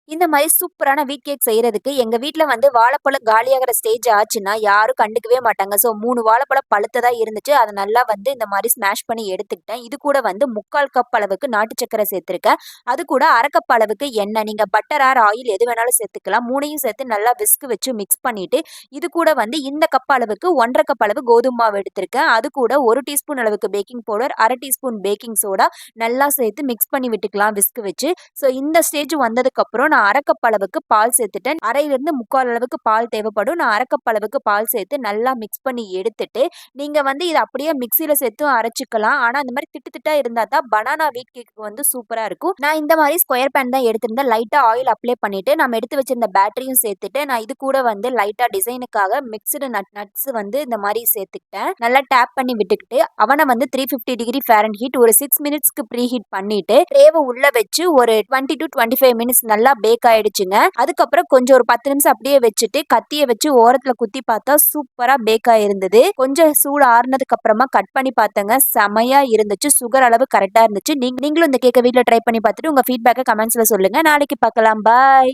இந்த மாரி சூப்பரான வீட் கேக் செய்றதுக்கு, எங்க வீட்ல வந்து வாழைப்பழம் காலியாகுற ஸ்டேஜ் ஆச்சுன்னா, யாரும் கண்டுக்கவே மாட்டாங்க. ஸோ 3 வாழைப்பழம் பழுத்ததா இருந்துச்சு. அத நல்லா வந்து இந்த மாரி ஸ்மாஷ் பண்ணி எடுத்துக்கிட்டேன். இது கூட வந்து 3/4 கப் அளவுக்கு நாட்டு சர்க்கரை சேர்த்திருக்கேன். அது கூட 1/2 கப் அளவுக்கு எண்ணெய். நீங்க பட்டர் ஆர் ஆயில் எது வேணாலும் சேர்த்துக்கலாம். 3யும் சேர்த்து நல்லா விஸ்க் வச்சு மிக்ஸ் பண்ணிட்டு, இது கூட வந்து இந்த கப் அளவுக்கு 1 1/2 கப் அளவு கோதும மாவு எடுத்திருக்கேன். அது கூட 1 டீஸ்பூன் அளவுக்கு baking powder, 1/2 teaspoon baking soda நல்லா சேர்த்து மிக்ஸ் பண்ணி விட்டுக்கலாம் விஸ்க் வச்சு. ஸோ இந்த ஸ்டேஜ் வந்ததுக்கப்புறம் நான் 1/2 கப் அளவுக்கு பால் சேர்த்துட்டேன். 1/2லிருந்து 3/4 அளவுக்கு பால் தேவைப்படும். நான் 1/2 கப் அளவுக்கு பால் சேர்த்து நல்லா மிக்ஸ் பண்ணி எடுத்துட்டு, நீங்க வந்து இத அப்படியே மிக்ஸியில சேர்த்தும் அரைச்சுக்கலாம். ஆனா இந்த மாரி திட்டு திட்டா இருந்தா தான் பனானா வீட் கேக் வந்து சூப்பரா இருக்கும். நான் இந்த மாரி ஸ்கொயர் பேன் தான் எடுத்திருந்தேன். லைட்டா ஆயில் அப்ளை பண்ணிட்டு, நம்ம எடுத்து வச்சிருந்த பேட்டரியும் சேர்த்துட்டு, நான் இது கூட வந்து லைட்டா டிசைனுக்காக மிக்ஸ்டு நட்ஸ் வந்து இந்த மாரி சேர்த்துக்கிட்டேன். நல்லா டேப் பண்ணி விட்டுக்கிட்டு, அவன வந்து 350 டிகிரி ஃபாரன்ஹீட் ஒரு 6 மினிட்ஸ்க்கு ப்ரீ ஹீட் பண்ணிட்டு, ட்ரேவ உள்ள வச்சு ஒரு 20 to 25 மினிட்ஸ் நல்லா பேக் ஆயிடுச்சுங்க. அதுக்கப்புறம் கொஞ்சம் ஒரு 10 நிமிஷம் அப்படியே வச்சுட்டு, கத்திய வச்சு ஓரத்துல குத்தி பார்த்தா சூப்பரா பேக் ஆயிருந்தது. கொஞ்சம் சூடு ஆறுனதுக்கு அப்புறமா கட் பண்ணி பார்த்தேங்க. செமையா இருந்துச்சு. சுகர் அளவு கரெக்ட்டா இருந்துச்சு. நீங்களும் இந்த கேக்க வீட்ல ட்ரை பண்ணி பார்த்துட்டு உங்க ஃபீட்பேக்க கமெண்ட்ஸ்ல சொல்லுங்க. நாளைக்கு பார்க்கலாம். பாய்.